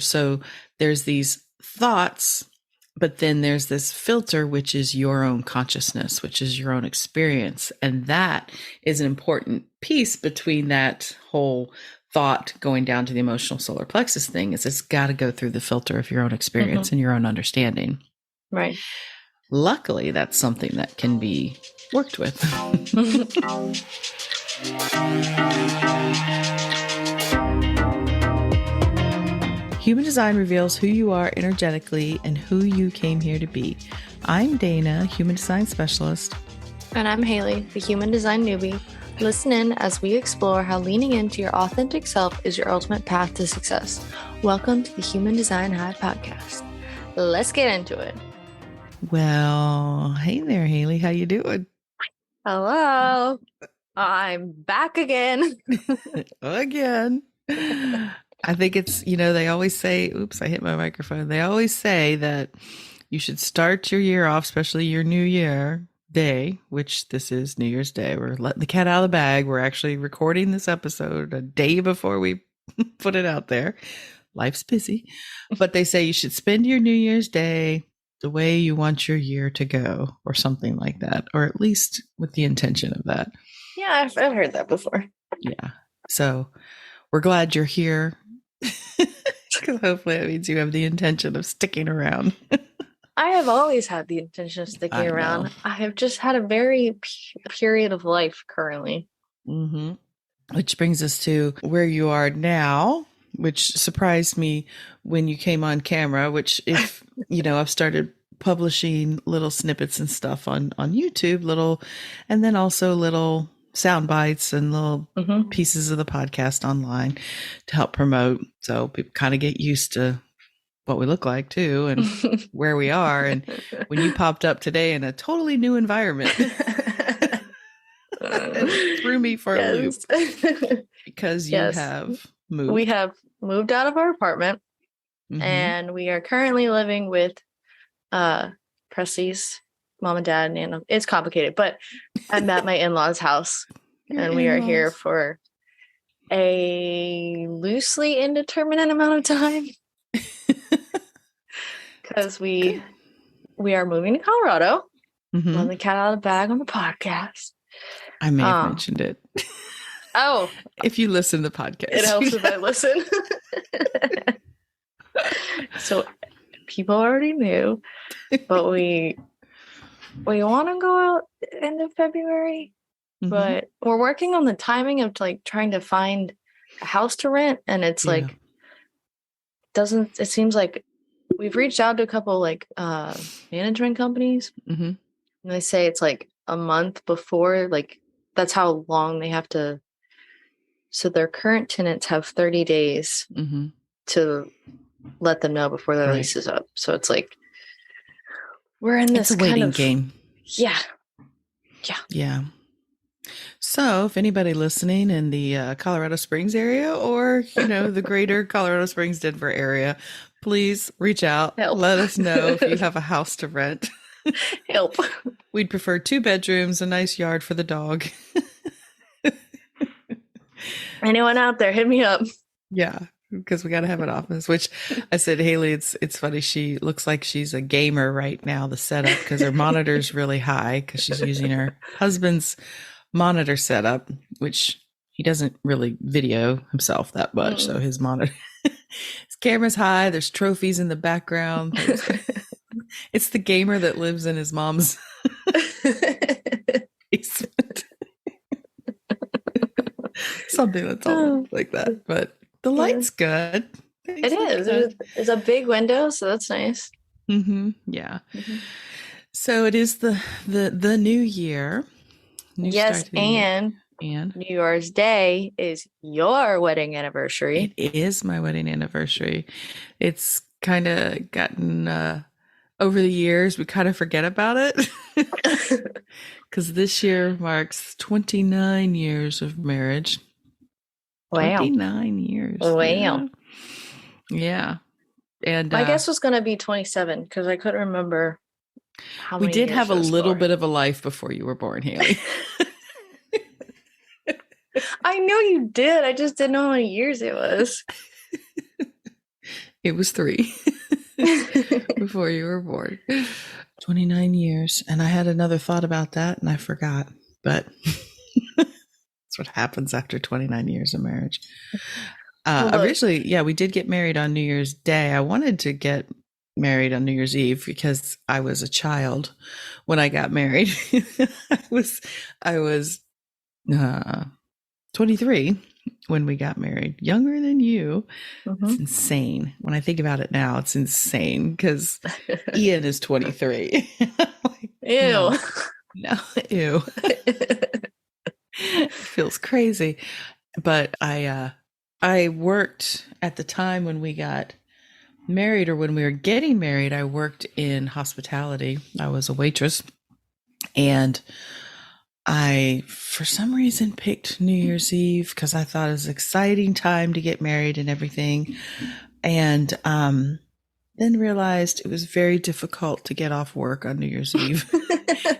So there's these thoughts, but then there's this filter, which is your own consciousness, which is your own experience. And that is an important piece between that whole thought going down to the emotional solar plexus thing, is it's got to go through the filter of your own experience and your own understanding. Right. Luckily, that's something that can be worked with. Human design reveals who you are energetically and who you came here to be. I'm Dana, human design specialist. And I'm Haley, the human design newbie. Listen in as we explore how leaning into your authentic self is your ultimate path to success. Welcome to the Human Design Hive podcast. Let's get into it. Well, hey there, Haley. How you doing? Hello. I'm back again. Again. I think it's, they always say, oops, I hit my microphone. They always say that you should start your year off, especially your New Year day, which this is New Year's Day. We're letting the cat out of the bag. We're actually recording this episode a day before we put it out there. Life's busy. But they say you should spend your New Year's Day the way you want your year to go, or something like that, or at least with the intention of that. Yeah, I've heard that before. Yeah. So we're glad you're here. Because hopefully it means you have the intention of sticking around. I have always had the intention of sticking around. I have just had a very period of life currently. Mm-hmm. Which brings us to where you are now, which surprised me when you came on camera, which if, I've started publishing little snippets and stuff on YouTube, and then also little sound bites and little pieces of the podcast online to help promote. So people kind of get used to what we look like too, and where we are. And when you popped up today in a totally new environment, it threw me for a loop because you have moved. We have moved out of our apartment and we are currently living with Presley's mom and dad, and it's complicated, but I'm at my in-laws' house and we are here for a loosely indeterminate amount of time because we are moving to Colorado. Letting the cat out of the bag on the podcast. I may have mentioned it. Oh, if you listen to the podcast, it helps if I listen. So people already knew, but we want to go out end of February, but we're working on the timing of trying to find a house to rent, and it's it seems like we've reached out to a couple management companies, and they say it's like a month before, that's how long they have to. So their current tenants have 30 days to let them know before their lease is up. So it's like we're in this waiting game. Yeah. So if anybody listening in the Colorado Springs area, or the greater Colorado Springs, Denver area, please reach out. Help. Let us know if you have a house to rent. Help. We'd prefer 2 bedrooms, a nice yard for the dog. Anyone out there, hit me up. Yeah, because we got to have an office, which I said, Haley, it's funny. She looks like she's a gamer right now, the setup, because her monitor's really high because she's using her husband's monitor setup, which he doesn't really video himself that much. So his monitor, his camera's high. There's trophies in the background. It's the gamer that lives in his mom's basement. Something that's all like that, but the light's good. It is. It's a big window, so that's nice. Yeah. So it is the new year. Yes, and New Year's Day is your wedding anniversary. It is my wedding anniversary. It's kind of gotten over the years, we kind of forget about it because this year marks 29 years of marriage. Wow. 29 years. Wow. Yeah. And my guess was going to be 27 because I couldn't remember how many. We did have a little bit of a life before you were born, Haley. I know you did. I just didn't know how many years it was. It was 3 before you were born. 29 years. And I had another thought about that and I forgot. But that's what happens after 29 years of marriage. Well, Originally, yeah, we did get married on New Year's Day. I wanted to get married on New Year's Eve because I was a child when I got married. I was 23 when we got married, younger than you. It's insane. When I think about it now, it's insane because Ian is 23. Like, ew. no, no, ew. It feels crazy. But I worked at the time when we got married or when we were getting married, I worked in hospitality. I was a waitress. And I, for some reason, picked New Year's Eve because I thought it was an exciting time to get married and everything. And then realized it was very difficult to get off work on New Year's Eve,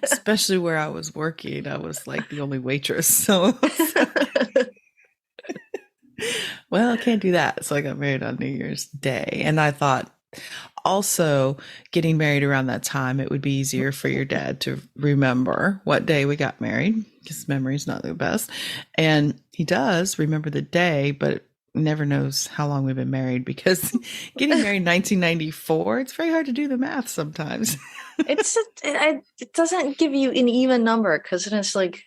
especially where I was working. I was like the only waitress. So, well, I can't do that. So I got married on New Year's Day. And I thought also getting married around that time, it would be easier for your dad to remember what day we got married because memory's not the best. And he does remember the day, but never knows how long we've been married because getting married in 1994, it's very hard to do the math sometimes. It doesn't give you an even number because it's like,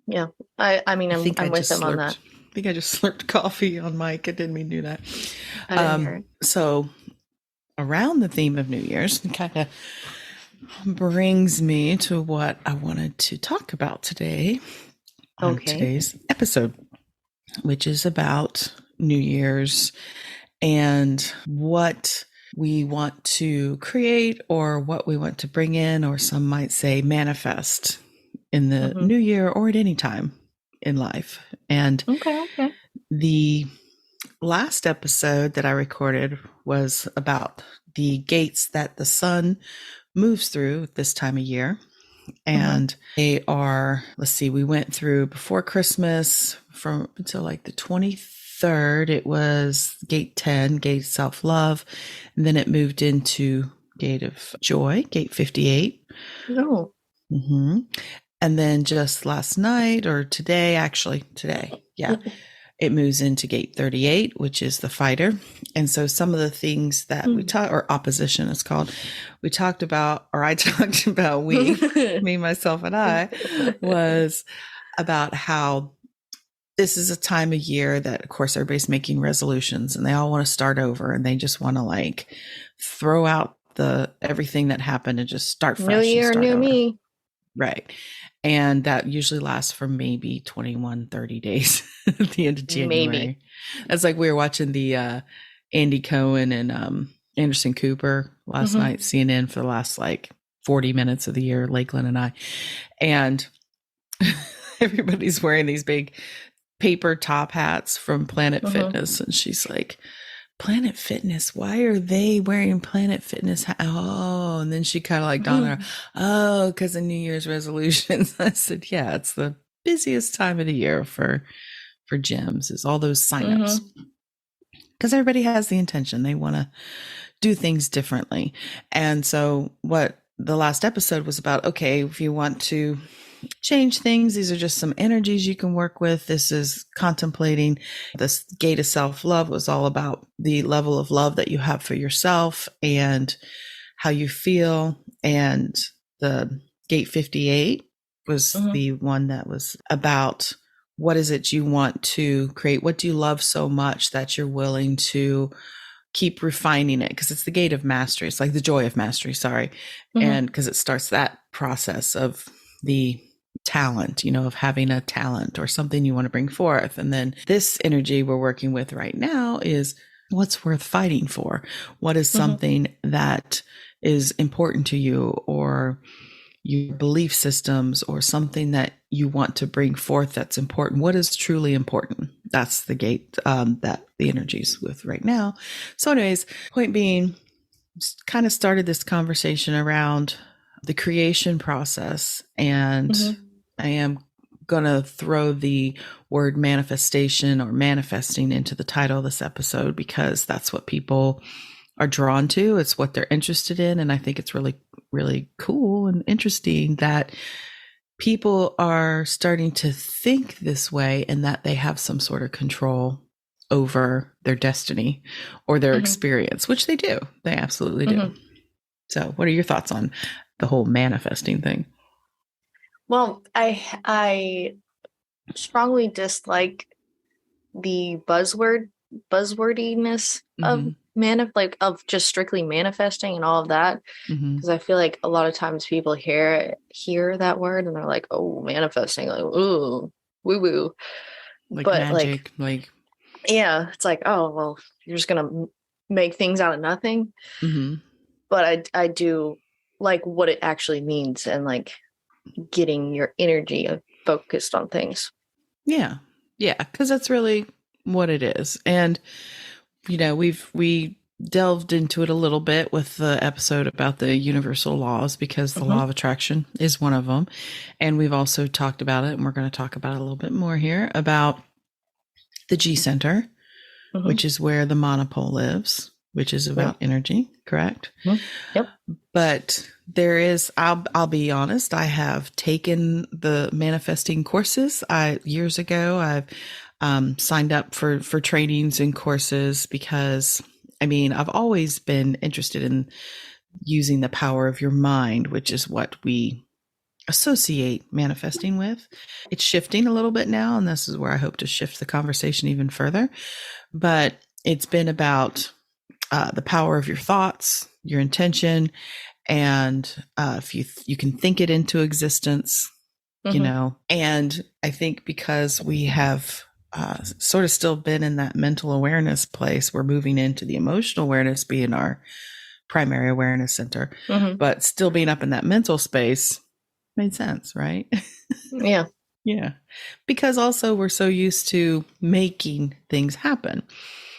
yeah. I mean, I'm with him on that. I think I just slurped coffee on Mike. I didn't mean to do that. I didn't hear it. So around the theme of New Year's, it kind of brings me to what I wanted to talk about today on today's episode, which is about New Year's and what we want to create or what we want to bring in, or some might say manifest in the new year or at any time in life. And the last episode that I recorded was about the gates that the sun moves through this time of year. And they are, let's see, we went through before Christmas from until like the 23rd. It was gate 10, gate of self-love. And then it moved into gate of joy, gate 58. No. And then just last night or today, it moves into gate 38, which is the fighter. And so some of the things that we taught, or opposition it's called, we talked about, or I talked about, me, myself, and I, was about how this is a time of year that, of course, everybody's making resolutions and they all want to start over and they just want to like throw out everything that happened and just start fresh. New year, new me. Right. And that usually lasts for maybe 21, 30 days at the end of January. Maybe. That's like we were watching the Andy Cohen and Anderson Cooper last night, CNN, for the last like 40 minutes of the year, Lakeland and I. And everybody's wearing these big paper top hats from Planet Fitness. And she's like, Planet Fitness, why are they wearing Planet Fitness? Oh, and then she kind of like dawned on her, oh, because of New Year's resolutions. I said, yeah, it's the busiest time of the year for gyms, is all those signups. Because everybody has the intention. They want to do things differently. And so what the last episode was about, okay, if you want to change things, these are just some energies you can work with. This is contemplating. This gate of self-love was all about the level of love that you have for yourself and how you feel. And the gate 58 was the one that was about what is it you want to create? What do you love so much that you're willing to keep refining it? Because it's the gate of mastery. It's like the joy of mastery, sorry. And because it starts that process of the talent, of having a talent or something you want to bring forth. And then this energy we're working with right now is what's worth fighting for? What is something that is important to you, or your belief systems, or something that you want to bring forth that's important? What is truly important? That's the gate that the energy's with right now. So anyways, point being, just kind of started this conversation around the creation process, and I am going to throw the word manifestation or manifesting into the title of this episode because that's what people are drawn to. It's what they're interested in. And I think it's really, really cool and interesting that people are starting to think this way and that they have some sort of control over their destiny or their experience, which they do. They absolutely do. So what are your thoughts on the whole manifesting thing? Well, I strongly dislike the buzzwordiness of of just strictly manifesting and all of that, because I feel like a lot of times people hear that word and they're like, oh, manifesting, like, ooh, woo woo, like but magic, like yeah, it's like, oh well, you're just gonna make things out of nothing. But I do like what it actually means and like getting your energy focused on things. Yeah. Yeah. Because that's really what it is. And, we delved into it a little bit with the episode about the universal laws because the law of attraction is one of them. And we've also talked about it, and we're going to talk about it a little bit more here about the G center, which is where the monopole lives, which is about energy, correct? Yep. But there is, I'll be honest, I have taken the manifesting courses. Years ago, I've signed up for trainings and courses because, I've always been interested in using the power of your mind, which is what we associate manifesting with. It's shifting a little bit now, and this is where I hope to shift the conversation even further. But it's been about the power of your thoughts, your intention, and if you can think it into existence, and I think because we have sort of still been in that mental awareness place, we're moving into the emotional awareness being our primary awareness center, but still being up in that mental space made sense, right? Yeah. Yeah. Because also we're so used to making things happen.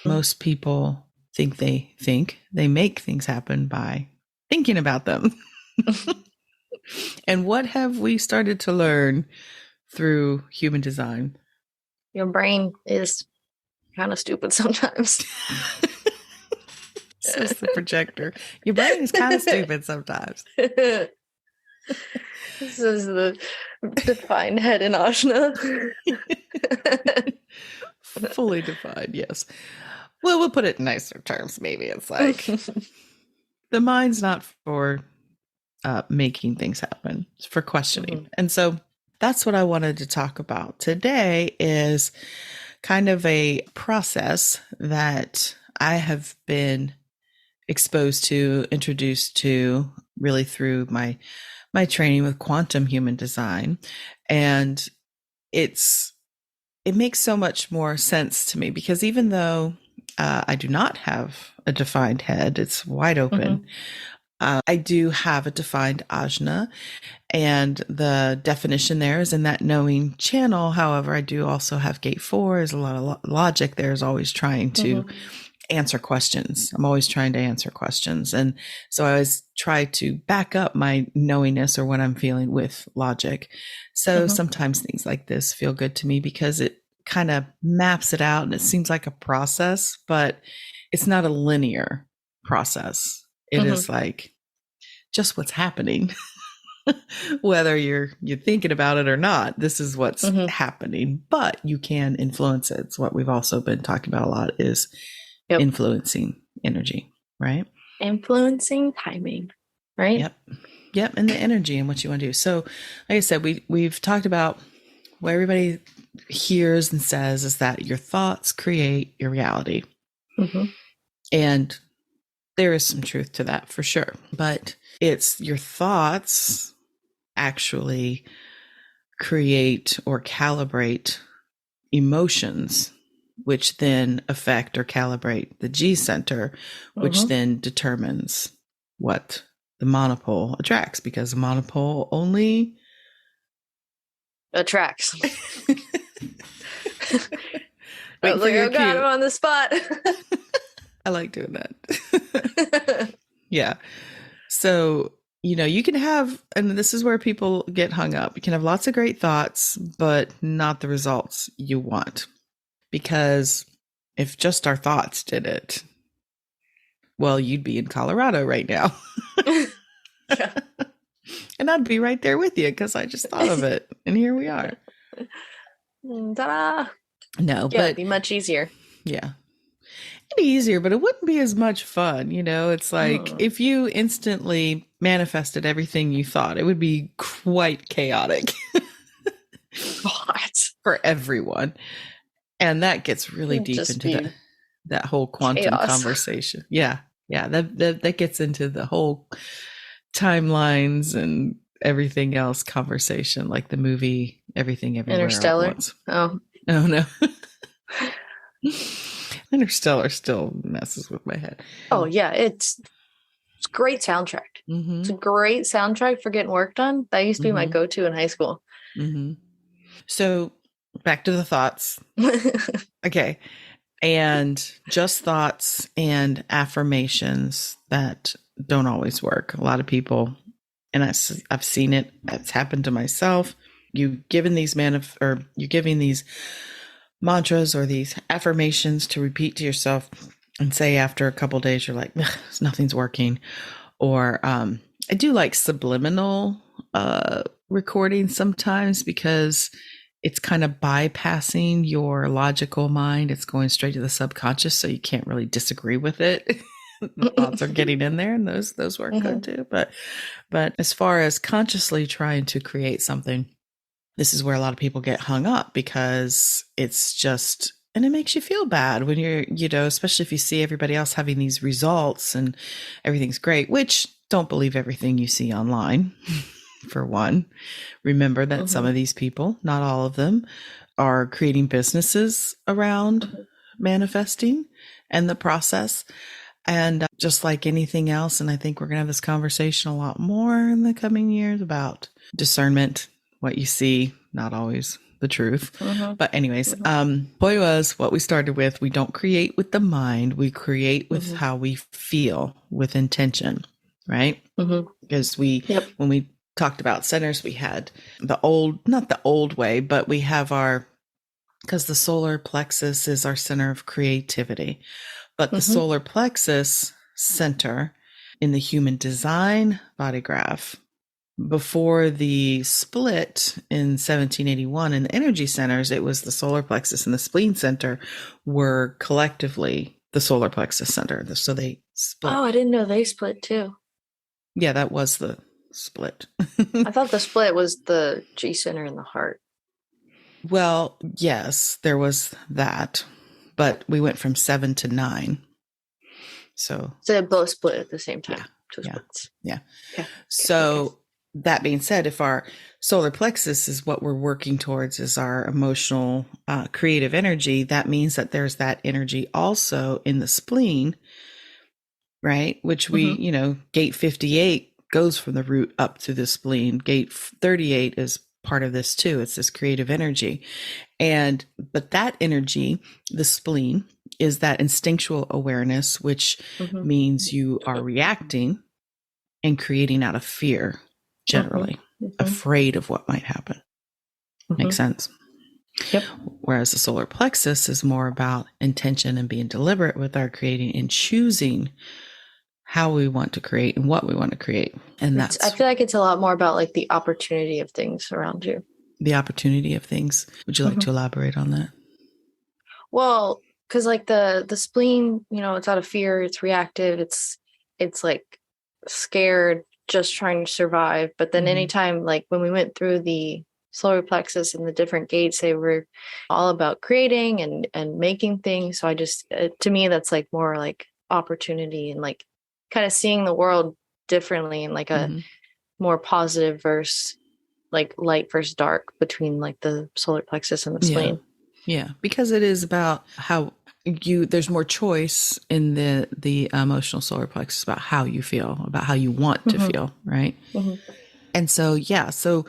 Most people think they make things happen by thinking about them. And what have we started to learn through human design? Your brain is kind of stupid sometimes. Says the projector. Your brain is kind of stupid sometimes. This is the defined head in Ashna. Fully defined, yes. Well, we'll put it in nicer terms. Maybe it's like the mind's not for making things happen, it's for questioning. And so that's what I wanted to talk about today is kind of a process that I have been exposed to, introduced to really through my training with quantum human design. And it makes so much more sense to me because even though I do not have a defined head, it's wide open. I do have a defined ajna, and the definition there is in that knowing channel. However, I do also have gate 4. There's a lot of logic there is always trying to answer questions. I'm always trying to answer questions. And so I always try to back up my knowingness or what I'm feeling with logic. So sometimes things like this feel good to me because it kind of maps it out and it seems like a process, but it's not a linear process. It is like just what's happening. Whether you're thinking about it or not, this is what's happening, but you can influence it. It's what we've also been talking about a lot is influencing energy, right? Influencing timing, right? Yep. And the energy and what you want to do. So like I said, we've talked about what everybody hears and says is that your thoughts create your reality. And there is some truth to that for sure, but it's your thoughts actually create or calibrate emotions, which then affect or calibrate the G center, which then determines what the monopole attracts, because the monopole only attracts. I was like, oh God, I'm on the spot. I like doing that. Yeah. So you can have, and this is where people get hung up. You can have lots of great thoughts, but not the results you want. Because if just our thoughts did it, well, you'd be in Colorado right now. Yeah. And I'd be right there with you because I just thought of it. And here we are. Ta-da! No, Yeah, it'd but be much easier. yeah, it'd be easier, but it wouldn't be as much fun. It's like if you instantly manifested everything you thought, it would be quite chaotic What? for everyone. And that gets really deep Just into that whole quantum chaos. conversation. Yeah. Yeah. That gets into the whole timelines and everything else conversation, like the movie Everything Everywhere All at Interstellar. Once. Oh. Oh no. Interstellar still messes with my head. Oh yeah, it's great soundtrack. Mm-hmm. It's a great soundtrack for getting work done. That used to be my go-to in high school. Mm-hmm. So back to the thoughts. Okay. And just thoughts and affirmations that don't always work. A lot of people, and I've seen it. It's happened to myself. You're giving these mantras or these affirmations to repeat to yourself, and say after a couple of days, you're like, nothing's working. Or I do like subliminal recording sometimes because it's kind of bypassing your logical mind. It's going straight to the subconscious, so you can't really disagree with it. The thoughts are getting in there, and those work good too. But as far as consciously trying to create something, this is where a lot of people get hung up, because it's just, and it makes you feel bad when you're, especially if you see everybody else having these results and everything's great, which don't believe everything you see online. For one, remember that some of these people, not all of them, are creating businesses around manifesting and the process. And just like anything else, and I think we're going to have this conversation a lot more in the coming years about discernment, what you see, not always the truth. But anyways, point was what we started with. We don't create with the mind. We create with how we feel, with intention, right? Because when we talked about centers, we had not the old way, but we have because the solar plexus is our center of creativity. But the solar plexus center in the human design bodygraph, before the split in 1781 in the energy centers, it was the solar plexus and the spleen center were collectively the solar plexus center. So they split. Oh, I didn't know they split too. Yeah, that was the split. I thought the split was the G center in the heart. Well, yes, there was that, but we went from 7 to 9. So they both split at the same time. Yeah. Two splits. Yeah. Okay. So that being said, if our solar plexus is what we're working towards, is our emotional, creative energy, that means that there's that energy also in the spleen, right? Which we, gate 58 goes from the root up to the spleen. Gate 38 is part of this too. It's this creative energy. But that energy, the spleen, is that instinctual awareness, which means you are reacting and creating out of fear, generally, afraid of what might happen. Makes sense? Yep. Whereas the solar plexus is more about intention and being deliberate with our creating and choosing how we want to create and what we want to create. And I feel like it's a lot more about like the opportunity of things around you. The opportunity of things. Would you like to elaborate on that? Well, because like the spleen, it's out of fear, it's reactive, it's like scared, just trying to survive. But then anytime, like when we went through the solar plexus and the different gates, they were all about creating and making things. So I just, to me, that's like more like opportunity and like kind of seeing the world differently and like a more positive versus like light versus dark between like the solar plexus and the spleen. Yeah, because it is about how there's more choice in the emotional solar plexus about how you feel, about how you want to feel, right? And so, so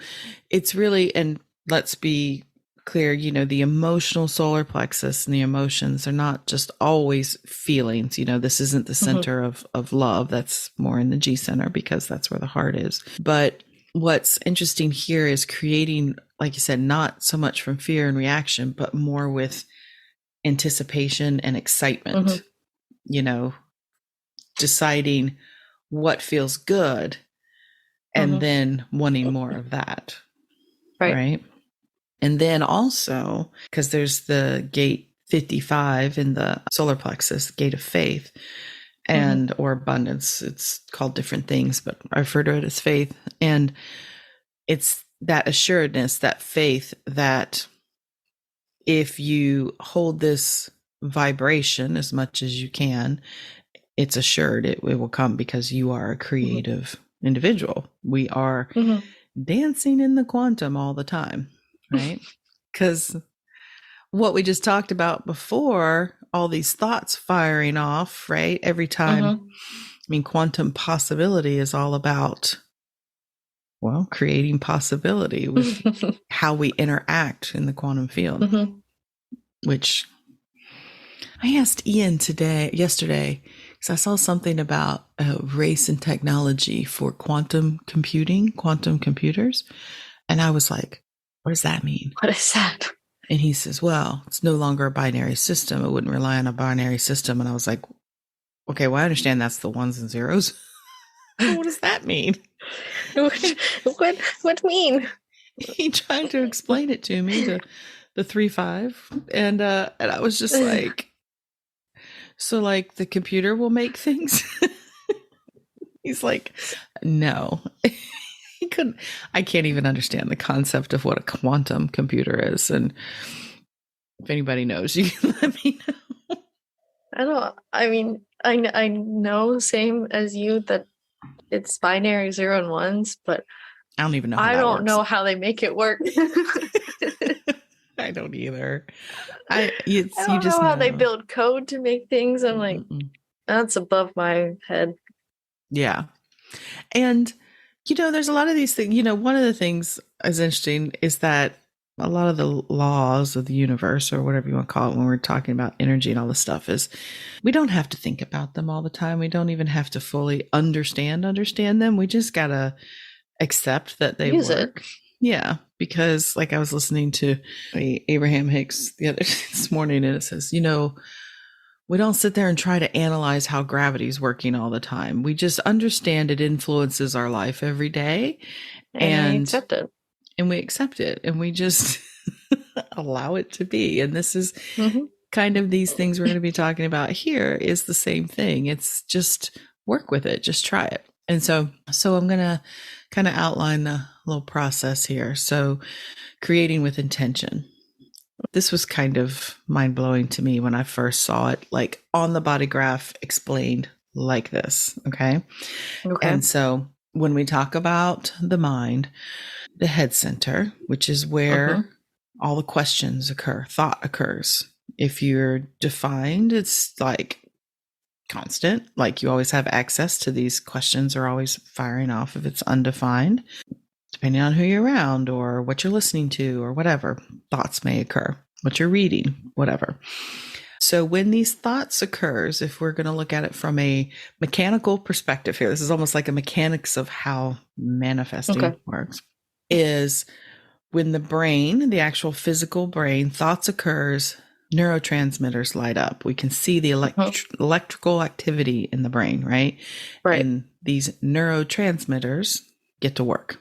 it's really, and let's be clear, the emotional solar plexus and the emotions are not just always feelings. This isn't the center of love. That's more in the G center because that's where the heart is. But what's interesting here is creating, like you said, not so much from fear and reaction, but more with anticipation and excitement, deciding what feels good and then wanting more of that. Right. And then also, because there's the gate 55 in the solar plexus, gate of faith and or abundance. It's called different things, but I refer to it as faith. And it's that assuredness, that faith that if you hold this vibration as much as you can, it's assured it will come because you are a creative individual. We are dancing in the quantum all the time, right? Because what we just talked about before, all these thoughts firing off, right? Every time. I mean, quantum possibility is all about, well, creating possibility with how we interact in the quantum field, which I asked Ian yesterday, because I saw something about a race in technology for quantum computing, quantum computers. And I was like, what does that mean? What is that? And he says, well, it's no longer a binary system. It wouldn't rely on a binary system. And I was like, okay, well, I understand that's the ones and zeros. What does that mean? What mean? He tried to explain it to me, the 3-5. And I was just like, so like the computer will make things? He's like, no. He couldn't. I can't even understand the concept of what a quantum computer is. And if anybody knows, you can let me know. I know same as you that it's binary 0 and 1s, but I don't even know how I that don't works. know how they make it work. I don't either. I don't know how they build code to make things. I'm like, that's above my head. Yeah. And, there's a lot of these things. One of the things is interesting is that a lot of the laws of the universe, or whatever you want to call it, when we're talking about energy and all this stuff, is we don't have to think about them all the time. We don't even have to fully understand them. We just got to accept that they work. Yeah. Because like I was listening to Abraham Hicks this morning, and it says, we don't sit there and try to analyze how gravity is working all the time. We just understand it influences our life every day. And we accept it. And we accept it. And we just allow it to be. And this is kind of these things we're going to be talking about here is the same thing. It's just work with it. Just try it. And so I'm going to kind of outline the little process here. So creating with intention. This was kind of mind-blowing to me when I first saw it, like on the bodygraph explained like this. Okay. And so when we talk about the mind, the head center, which is where all the questions occur, thought occurs. If you're defined, it's like constant, like you always have access to these questions are always firing off. If it's undefined, depending on who you're around or what you're listening to or whatever, thoughts may occur, what you're reading, whatever. So when these thoughts occurs, if we're going to look at it from a mechanical perspective here, this is almost like a mechanics of how manifesting works, is when the brain, the actual physical brain, thoughts occurs, neurotransmitters light up. We can see the electrical activity in the brain, right? And these neurotransmitters get to work.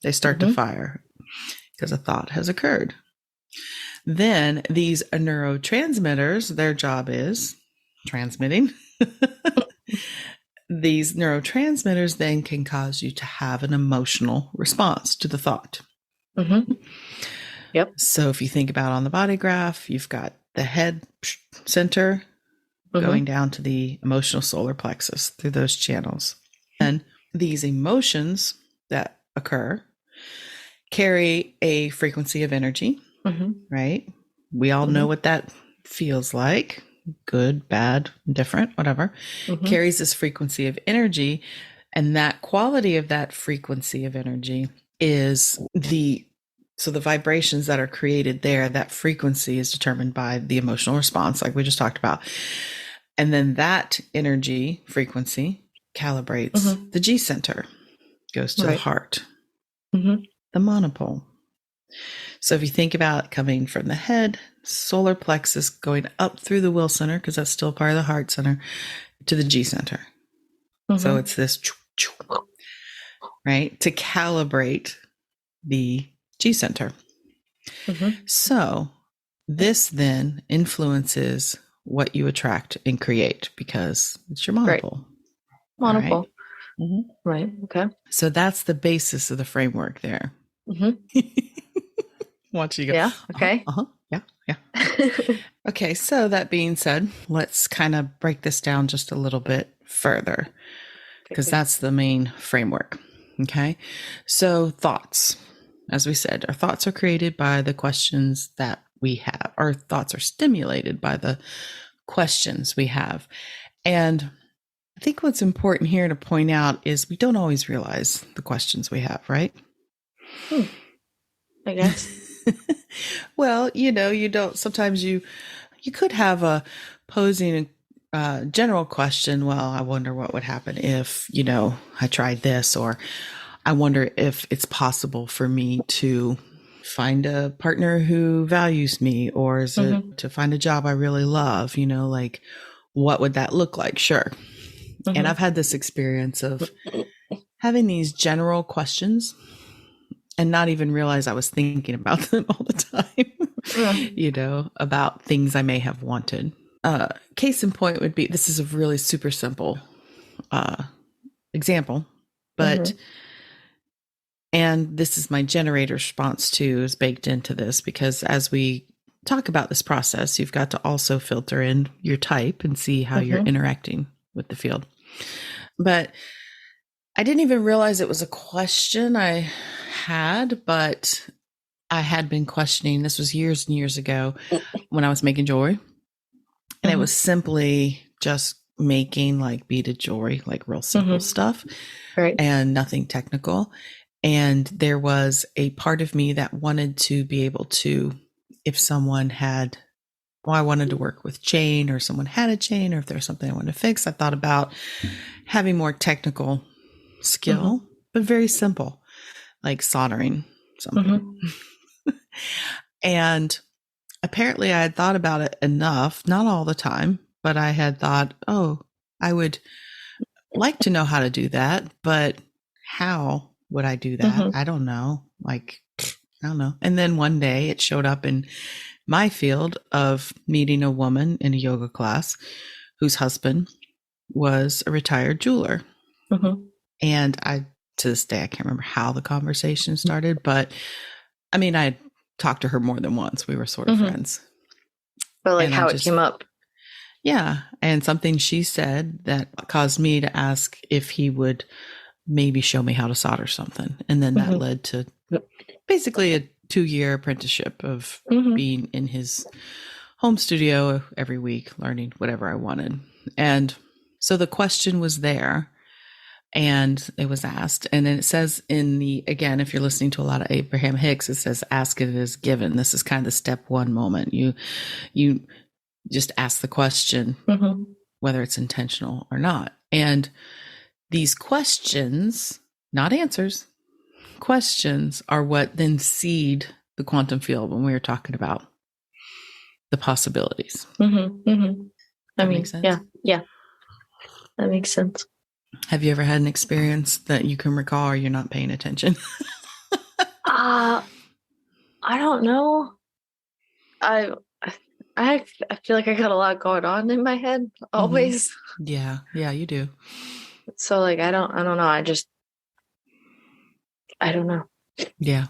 They start to fire because a thought has occurred. Then these neurotransmitters, their job is transmitting. These neurotransmitters then can cause you to have an emotional response to the thought. Yep. So if you think about on the body graph, you've got the head center going down to the emotional solar plexus through those channels. And these emotions that occur carry a frequency of energy, right? We all know what that feels like. Good, bad, different, whatever. Carries this frequency of energy. And that quality of that frequency of energy is the So the vibrations that are created there, that frequency is determined by the emotional response, like we just talked about. And then that energy frequency calibrates the G center, goes to the heart, the monopole. So if you think about coming from the head, solar plexus going up through the will center, because that's still part of the heart center, to the G center. So it's this, right, to calibrate the G center. So this then influences what you attract and create because it's your monopole. Monopole. Right. Okay. So that's the basis of the framework there. Watch you go. Yeah. Okay. Yeah. Okay. So that being said, let's kind of break this down just a little bit further because that's the main framework. Okay. So thoughts, as we said, our thoughts are created by the questions that we have. Our thoughts are stimulated by the questions we have. And I think what's important here to point out is we don't always realize the questions we have, right? I guess. Well, you don't, sometimes you could have a posing a general question. Well, I wonder what would happen if, I tried this, or I wonder if it's possible for me to find a partner who values me, or is it to find a job I really love? Like what would that look like? Sure. And I've had this experience of having these general questions and not even realize I was thinking about them all the time, about things I may have wanted. Case in point would be, this is a really super simple example, but, and this is my generator response too, is baked into this, because as we talk about this process, you've got to also filter in your type and see how you're interacting with the field. But I didn't even realize it was a question I had, but I had been questioning. This was years and years ago when I was making jewelry. And it was simply just making like beaded jewelry, like real simple stuff, and nothing technical. And there was a part of me that wanted to be able to, if someone had, I wanted to work with chain, or someone had a chain, or if there's something I wanted to fix, I thought about having more technical skill, but very simple, like soldering something. And apparently I had thought about it enough, not all the time, but I had thought, oh, I would like to know how to do that, but how would I do that? I don't know. Like, I don't know. And then one day it showed up in my field of meeting a woman in a yoga class whose husband was a retired jeweler. And to this day, I can't remember how the conversation started, but I mean, I talked to her more than once. We were sort of friends. But like how it came up. Yeah. And something she said that caused me to ask if he would maybe show me how to solder something. And then that led to basically a 2-year apprenticeship of being in his home studio every week, learning whatever I wanted. And so the question was there. And it was asked. And then it says again, if you're listening to a lot of Abraham Hicks, it says, ask it as given. This is kind of the step one moment. You just ask the question, whether it's intentional or not. And these questions, not answers, questions are what then seed the quantum field when we were talking about the possibilities. I mean, makes sense? Yeah. That makes sense. Have you ever had an experience that you can recall, or you're not paying attention? I don't know. I feel like I got a lot going on in my head always. Yeah, you do. So like I don't know. I don't know. Yeah.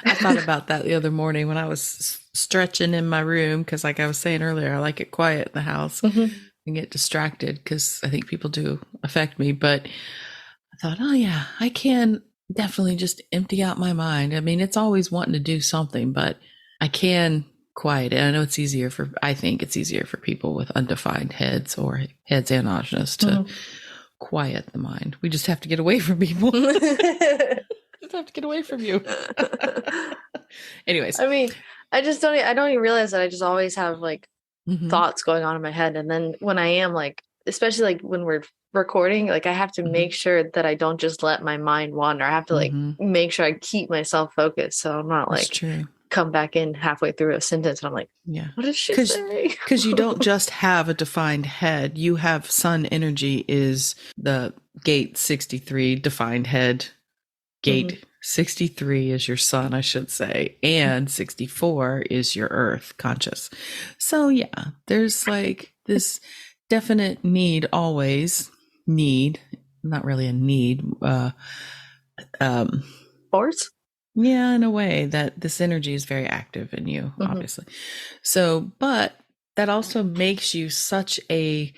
I thought about that the other morning when I was stretching in my room, because like I was saying earlier, I like it quiet in the house. And get distracted because I think people do affect me. But I thought, oh yeah, I can definitely just empty out my mind. I mean, it's always wanting to do something, but I can quiet it. I know I think it's easier for people with undefined heads or heads and ajnas to quiet the mind. We just have to get away from people. doesn't have to get away from you. Anyways. I mean, I don't even realize that I just always have like thoughts going on in my head. And then when I am like, especially like when we're recording, like I have to make sure that I don't just let my mind wander. I have to like make sure I keep myself focused. So I'm not like come back in halfway through a sentence and I'm like, what did she say? Because you don't just have a defined head. You have sun energy is the gate 63 defined head. Gate 63 is your sun, I should say, and 64 is your earth conscious. So yeah, there's like this definite need, always need, not really a need, force? Yeah, in a way that this energy is very active in you, obviously. So, but that also makes you such a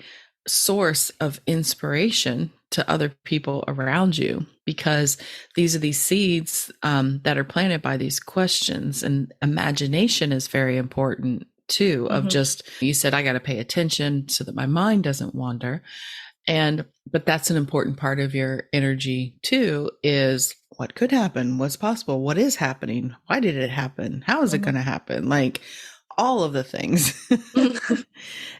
source of inspiration to other people around you, because these are these seeds that are planted by these questions, and imagination is very important too, of just, you said, I got to pay attention so that my mind doesn't wander. But that's an important part of your energy too, is what could happen, what's possible, what is happening, why did it happen, how is it going to happen, like all of the things.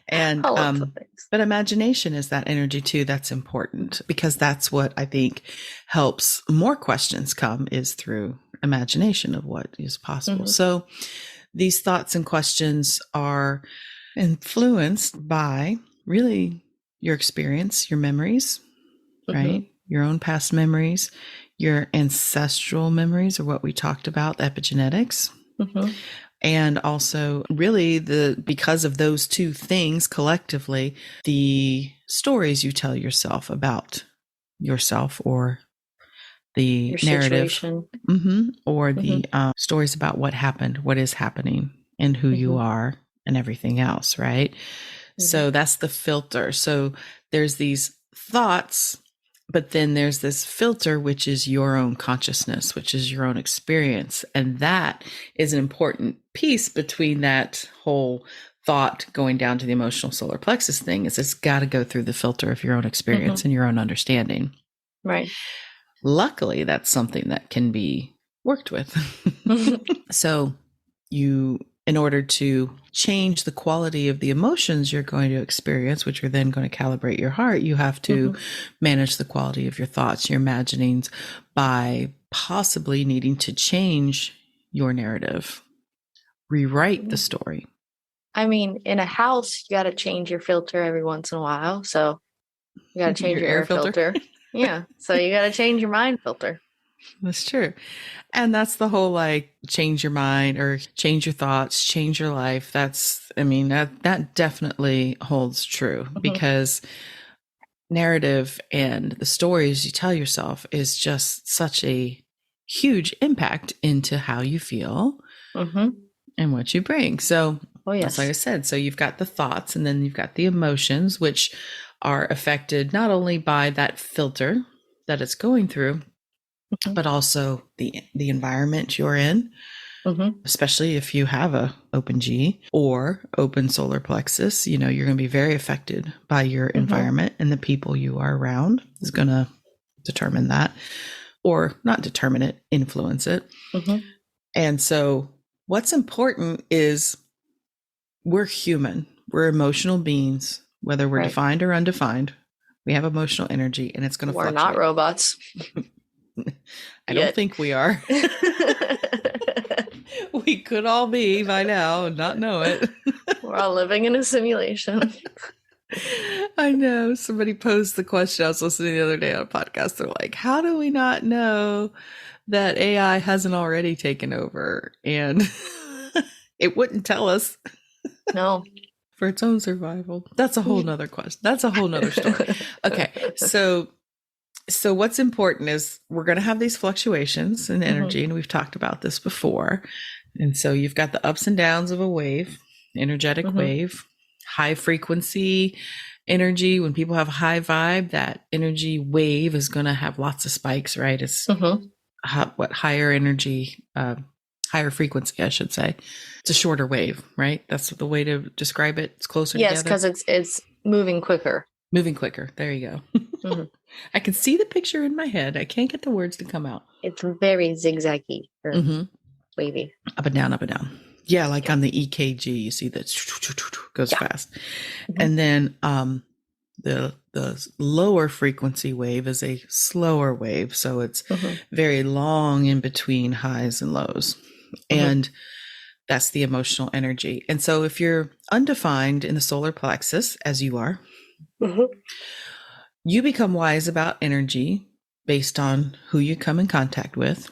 And all of the things. But imagination is that energy too that's important, because that's what I think helps more questions come, is through imagination of what is possible. So these thoughts and questions are influenced by really your experience, your memories, right? Your own past memories, your ancestral memories, or what we talked about, epigenetics. And also really because of those two things collectively, the stories you tell yourself about yourself, or the your narrative, situation. or the stories about what happened, what is happening, and who you are, and everything else, right? So that's the filter. So there's these thoughts, but then there's this filter, which is your own consciousness, which is your own experience. And that is an important piece between that whole thought going down to the emotional solar plexus thing, is it's got to go through the filter of your own experience and your own understanding. Right. Luckily, that's something that can be worked with. So in order to change the quality of the emotions you're going to experience, which are then going to calibrate your heart, you have to manage the quality of your thoughts, your imaginings, by possibly needing to change your narrative, rewrite the story. I mean, in a house, you got to change your filter every once in a while. So you got to change your air filter. Yeah. So you got to change your mind filter. That's true. And that's the whole, like, change your mind or change your thoughts, change your life. That definitely holds true, because narrative and the stories you tell yourself is just such a huge impact into how you feel and what you bring. So that's like I said. So you've got the thoughts, and then you've got the emotions, which are affected not only by that filter that it's going through, but also the environment you're in, especially if you have a open G or open solar plexus. You're going to be very affected by your environment, and the people you are around is going to determine that, or not determine it, influence it. And so what's important is we're human, we're emotional beings, whether we're defined or undefined. We have emotional energy, and it's going to fluctuate. We're not robots. I don't think we are. We could all be by now and not know it. We're all living in a simulation. I know. Somebody posed the question. I was listening the other day on a podcast. They're like, how do we not know that AI hasn't already taken over? And it wouldn't tell us. No. For its own survival. That's a whole nother question. That's a whole nother story. Okay. So what's important is we're going to have these fluctuations in energy, and we've talked about this before. And so you've got the ups and downs of a wave, energetic wave, high frequency energy. When people have a high vibe, that energy wave is going to have lots of spikes, right? It's higher energy, higher frequency, I should say. It's a shorter wave, right? That's the way to describe it. It's closer together. Yes, because it's moving quicker. Moving quicker. There you go. Mhm. I can see the picture in my head. I can't get the words to come out. It's very zigzaggy or wavy. Up and down, up and down. Yeah, like Yeah. on the EKG, you see that goes Yeah. fast. Mhm. And then the lower frequency wave is a slower wave, so it's Mhm. very long in between highs and lows. Mhm. And that's the emotional energy. And so if you're undefined in the solar plexus, as you are, Mhm. you become wise about energy based on who you come in contact with,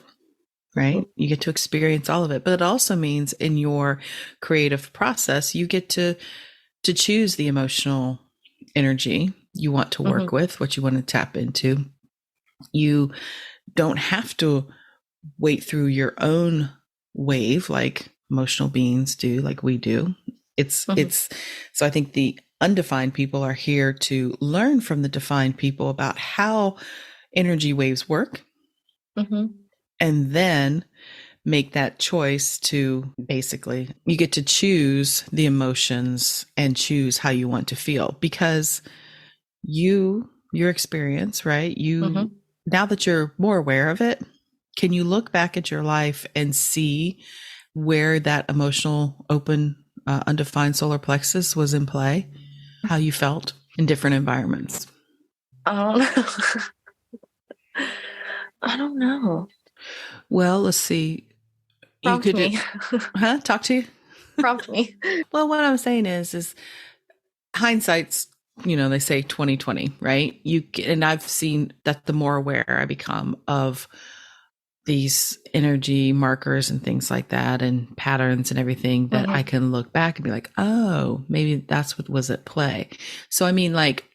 right? You get to experience all of it. But it also means in your creative process, you get to choose the emotional energy you want to work Mhm. with, what you want to tap into. You don't have to wait through your own wave like emotional beings do, like we do. Mhm. It's so I think the undefined people are here to learn from the defined people about how energy waves work, Mhm. and then make that choice to basically you get to choose the emotions and choose how you want to feel, because your experience, right? You, Mhm. now that you're more aware of it, can you look back at your life and see where that emotional open undefined solar plexus was in play, how you felt in different environments? I don't know. I don't know. Well, let's see. You Prompt could, me. talk to you. Prompt me. Well, what I'm saying is hindsight's, they say 2020, right? And I've seen that the more aware I become of these energy markers and things like that and patterns and everything, that I Mhm. can look back and be like, oh, maybe that's what was at play. So I mean, like,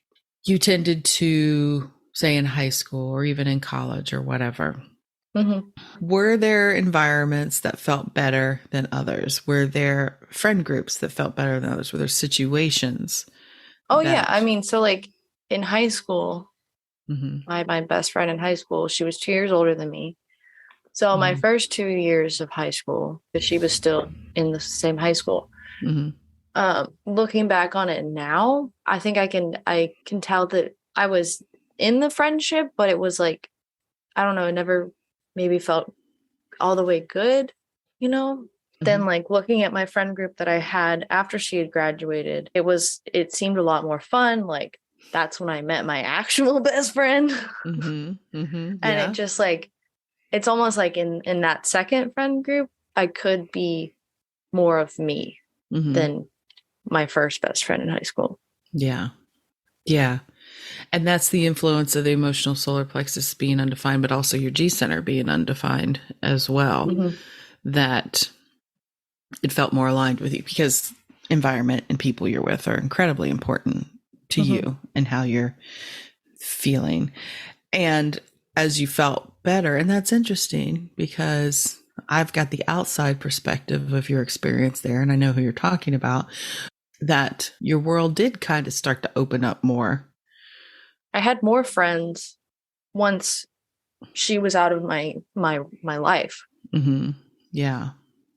you tended to, say, in high school or even in college or whatever, Mhm. were there environments that felt better than others? Were there friend groups that felt better than others? Were there situations Oh yeah. I that mean, so like in high school, Mhm, my best friend in high school, she was 2 years older than me. So my mhm, first 2 years of high school, because she was still in the same high school. mhm, Looking back on it now, I think I can tell that I was in the friendship, but it was like, I don't know, it never maybe felt all the way good, you know? Then mhm, like looking at my friend group that I had after she had graduated, it seemed a lot more fun. Like that's when I met my actual best friend. mhm, mhm, And it yeah, just like it's almost like in that second friend group, I could be more of me mhm, than my first best friend in high school. yeah, yeah. And that's the influence of the emotional solar plexus being undefined, but also your G center being undefined as well. Mhm. That it felt more aligned with you, because environment and people you're with are incredibly important to Mhm. you and how you're feeling. And as you felt better, and that's interesting because I've got the outside perspective of your experience there, and I know who you're talking about, that your world did kind of start to open up more. I had more friends once she was out of my life. Mm-hmm. Yeah.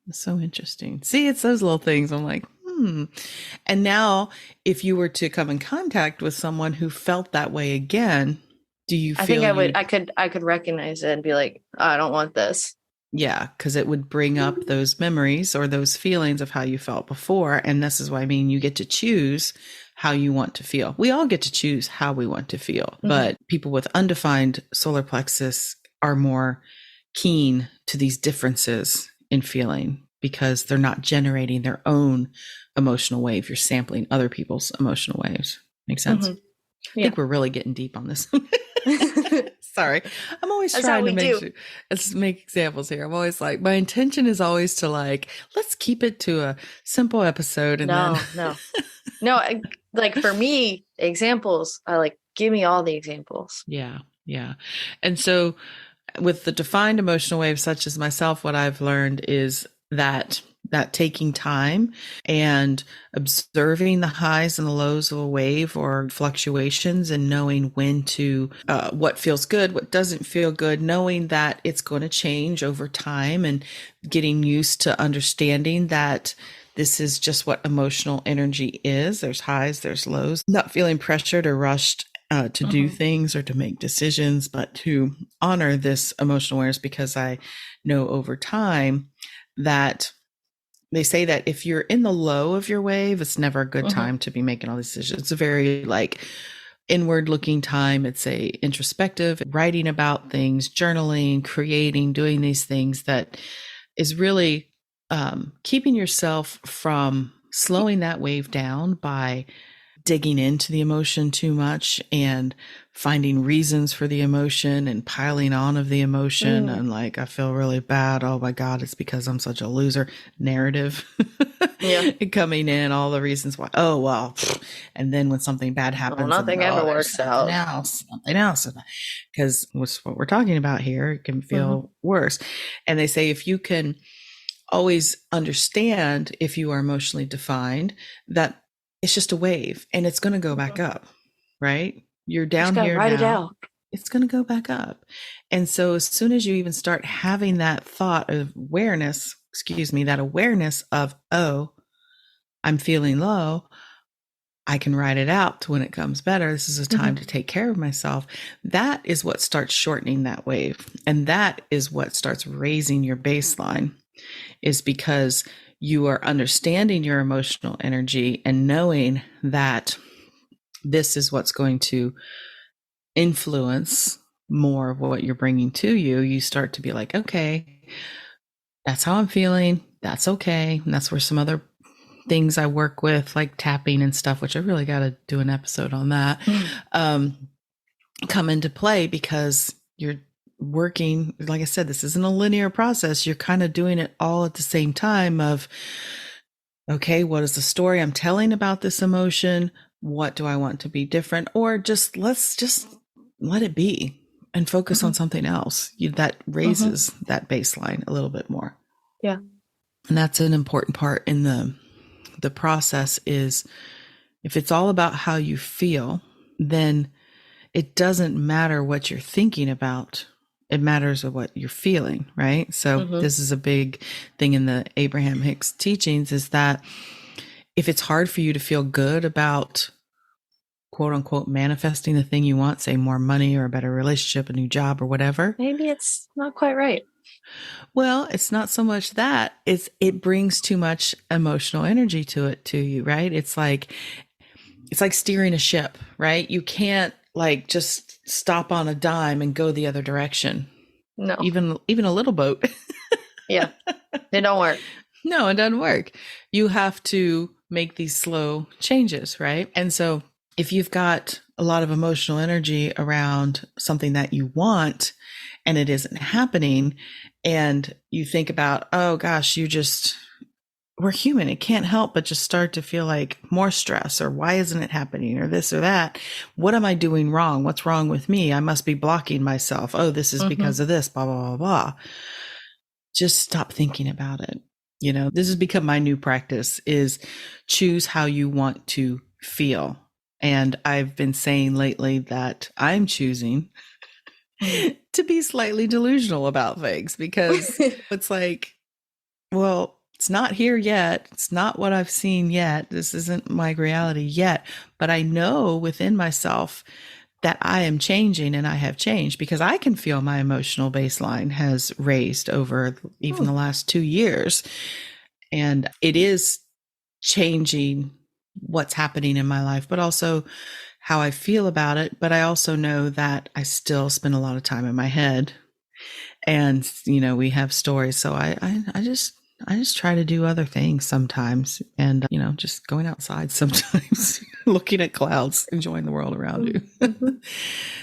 It's so interesting. See, it's those little things. I'm like, hmm. And now, if you were to come in contact with someone who felt that way again, do you I think feel you? I could recognize it and be like, "Oh, I don't want this." Yeah, because it would bring up those memories or those feelings of how you felt before. And this is what I mean. You get to choose how you want to feel. We all get to choose how we want to feel, Mhm. but people with undefined solar plexus are more keen to these differences in feeling because they're not generating their own emotional wave. You're sampling other people's emotional waves. Makes sense? Mhm. I Yeah. think we're really getting deep on this. That's Sorry. I'm always how trying to we make do. sure, let's make examples here. I'm always like, my intention is always to like, let's keep it to a simple episode and then No, no. No, like for me, examples, I like give me all the examples. yeah, yeah. And so with the defined emotional waves such as myself, what I've learned is that taking time and observing the highs and the lows of a wave or fluctuations, and knowing when to what feels good, what doesn't feel good, knowing that it's going to change over time, and getting used to understanding that this is just what emotional energy is. There's highs, there's lows, not feeling pressured or rushed to do things or to make decisions, but to honor this emotional awareness, because I know over time that they say that if you're in the low of your wave, it's never a good time to be making all these decisions. It's a very like inward looking time. It's a introspective, writing about things, journaling, creating, doing these things that is really keeping yourself from slowing that wave down by digging into the emotion too much and finding reasons for the emotion and piling on of the emotion and like, I feel really bad. Oh my God, it's because I'm such a loser narrative. Yeah. Coming in, all the reasons why. Oh, well. And then when something bad happens, nothing ever works out. Something else. Because what's what we're talking about here, it can feel worse. And they say if you can always understand, if you are emotionally defined, that it's just a wave and it's going to go back up, right? You're down here write now. It out. It's going to go back up. And so as soon as you even start having that thought of awareness, that awareness of, oh, I'm feeling low, I can write it out to when it comes better. This is a time to take care of myself. That is what starts shortening that wave. And that is what starts raising your baseline, is because you are understanding your emotional energy and knowing that this is what's going to influence more of what you're bringing to you. You start to be like, okay, that's how I'm feeling. That's okay. And that's where some other things I work with, like tapping and stuff, which I really got to do an episode on that, come into play, because you're working, like I said, this isn't a linear process. You're kind of doing it all at the same time of, okay, what is the story I'm telling about this emotion? What do I want to be different? Or let's just let it be and focus on something else that raises that baseline a little bit more. Yeah. And that's an important part in the process, is if it's all about how you feel, then it doesn't matter what you're thinking about. It matters what you're feeling, right? So this is a big thing in the Abraham Hicks teachings, is that if it's hard for you to feel good about quote unquote manifesting the thing you want, say more money or a better relationship, a new job or whatever, maybe it's not quite right. Well, it's not so much that, it brings too much emotional energy to you, right? It's like steering a ship, right? You can't like just stop on a dime and go the other direction. No. Even a little boat. Yeah. It don't work. No, it doesn't work. You have to make these slow changes, right? And so if you've got a lot of emotional energy around something that you want and it isn't happening, and you think about, oh gosh, we're human. It can't help but just start to feel like more stress, or why isn't it happening, or this or that. What am I doing wrong? What's wrong with me? I must be blocking myself. Oh, this is because of this, blah, blah, blah, blah. Just stop thinking about it. This has become my new practice, is choose how you want to feel. And I've been saying lately that I'm choosing to be slightly delusional about things, because it's like, well, it's not here yet. It's not what I've seen yet. This isn't my reality yet. But I know within myself that I am changing, and I have changed, because I can feel my emotional baseline has raised over even the last 2 years. And it is changing what's happening in my life, but also how I feel about it. But I also know that I still spend a lot of time in my head, and, we have stories. So I just try to do other things sometimes, and, just going outside sometimes, looking at clouds, enjoying the world around you.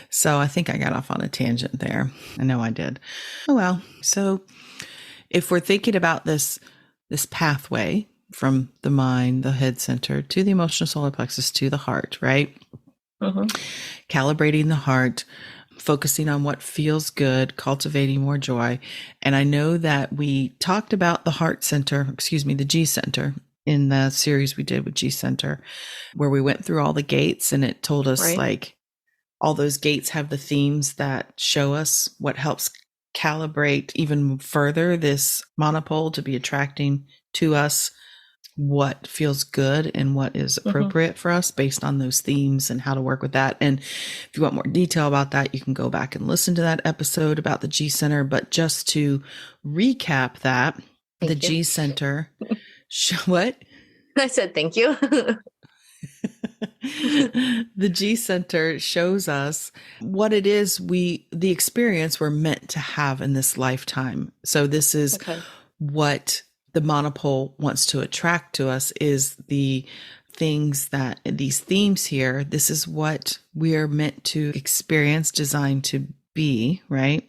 So I think I got off on a tangent there. I know I did. Oh, well. So if we're thinking about this pathway from the mind, the head center, to the emotional solar plexus, to the heart, right? Calibrating the heart, focusing on what feels good, cultivating more joy. And I know that we talked about the heart center, the G center, in the series we did with G center, where we went through all the gates, and it told us like all those gates have the themes that show us what helps calibrate even further this monopole to be attracting to us what feels good and what is Mm-hmm. appropriate for us based on those themes and how to work with that. And if you want more detail about that, you can go back and listen to that episode about the G Center. But just to recap that, the Thank you. G Center, what? I said thank you. The G Center shows us what it is the experience we're meant to have in this lifetime. So this is Okay. what the monopole wants to attract to us is the things that these themes here. This is what we are meant to experience, designed to be, right?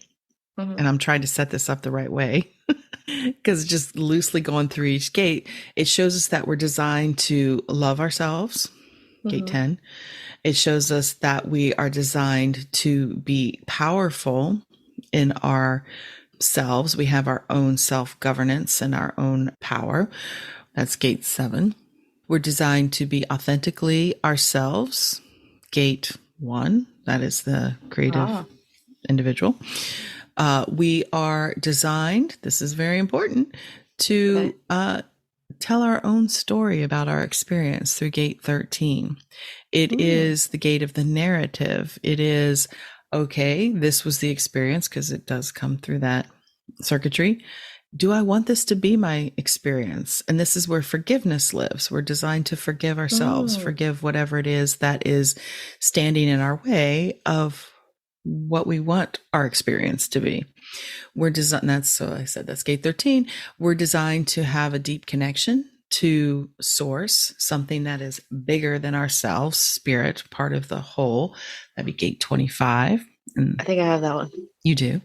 Mm-hmm. And I'm trying to set this up the right way because just loosely going through each gate, it shows us that we're designed to love ourselves. Gate Mm-hmm. 10. It shows us that we are designed to be powerful in ourselves. We have our own self governance and our own power. That's gate 7. We're designed to be authentically ourselves. Gate 1. That is the creative Ah, individual. We are designed, this is very important, to okay. tell our own story about our experience through gate 13. It Mm. is the gate of the narrative. It is, okay, this was the experience because it does come through that circuitry. Do I want this to be my experience? And this is where forgiveness lives. We're designed to forgive ourselves, Mm. forgive whatever it is that is standing in our way of what we want our experience to be. We're designed, that's so I said that's gate 13. We're designed to have a deep connection to source, something that is bigger than ourselves, spirit, part of the whole. That'd be gate 25. And I think I have that one. you do.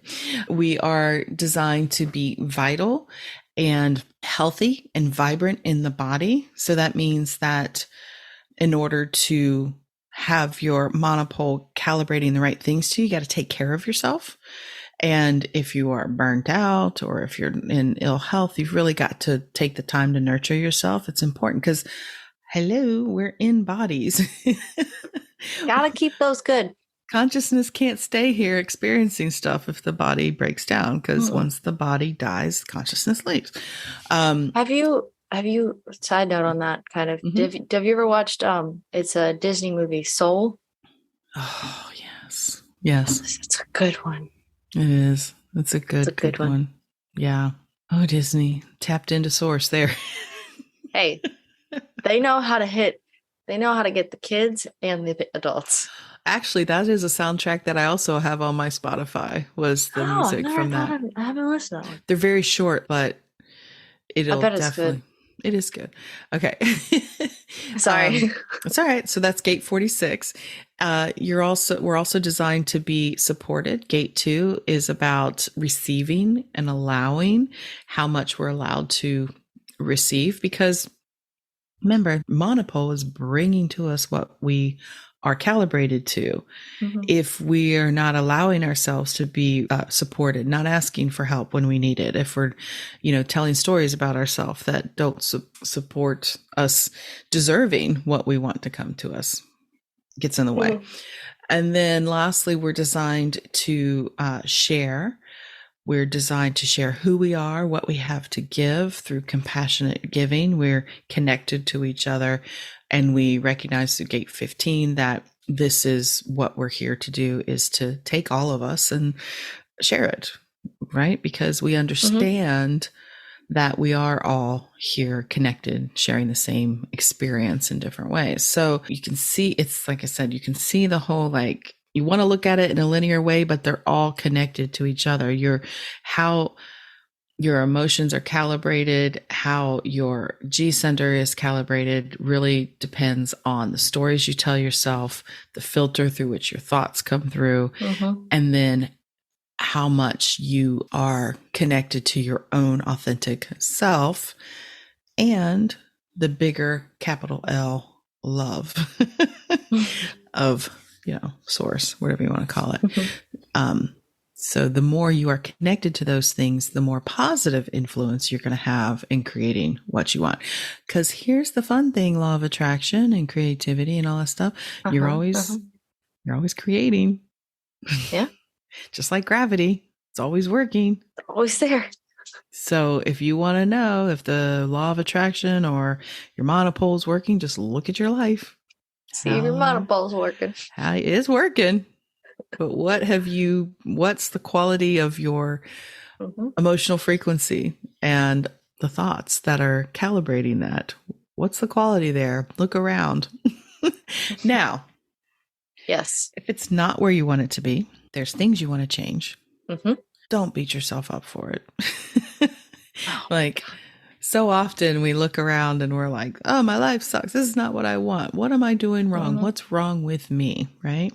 We are designed to be vital and healthy and vibrant in the body. So that means that in order to have your monopole calibrating the right things to you, you got to take care of yourself. And if you are burnt out or if you're in ill health, you've really got to take the time to nurture yourself. It's important because, hello, we're in bodies. Gotta keep those good. Consciousness can't stay here experiencing stuff if the body breaks down because Mm. once the body dies, consciousness leaves. Have you side note on that kind of Mhm. have you ever watched it's a Disney movie Soul? Oh, yes. Yes, It's a good one. it is. It's a It's a good, good good one. one. Yeah. Oh, Disney tapped into source there. Hey, they know how to hit, they know how to get the kids and the adults. Actually, that is a soundtrack that I also have on my Spotify, was the Oh, I've music never from thought that. of I haven't listened to that one. They're very short, but I it'll bet it's good. definitely, it is good. Okay. Sorry. It's all right. So that's gate 46. We're also designed to be supported. Gate 2 is about receiving and allowing how much we're allowed to receive because remember, monopole is bringing to us what we are calibrated to. Mhm. If we are not allowing ourselves to be supported, not asking for help when we need it, if we're, telling stories about ourselves that don't support us deserving what we want to come to us, gets in the way. Mhm. And then lastly, we're designed to share. We're designed to share who we are, what we have to give through compassionate giving. We're connected to each other. And we recognize through gate 15 that this is what we're here to do, is to take all of us and share it, right? Because we Mhm. understand that we are all here connected, sharing the same experience in different ways. So you can see, it's like I said, you can see the whole, like, you want to look at it in a linear way, but they're all connected to each other. How your emotions are calibrated, how your G center is calibrated really depends on the stories you tell yourself, the filter through which your thoughts come through, Mhm. and then how much you are connected to your own authentic self and the bigger capital L love of, source, whatever you want to call it. Mhm. Um, so the more you are connected to those things, the more positive influence you're going to have in creating what you want. Because here's the fun thing, law of attraction and creativity and all that stuff. You're Uh-huh. Uh-huh. always you're always creating. Yeah. Just like gravity. It's always working. Always there. So if you want to know if the law of attraction or your monopole is working, just look at your life. See if your monopole's working. How it is working. But what's the quality of your emotional frequency and the thoughts that are calibrating that? What's the quality there? Look around. Now, yes, if it's not where you want it to be, there's things you want to change. Don't beat yourself up for it. Like, so often we look around and we're like, oh, my life sucks. This is not what I want. What am I doing wrong? What's wrong with me? Right?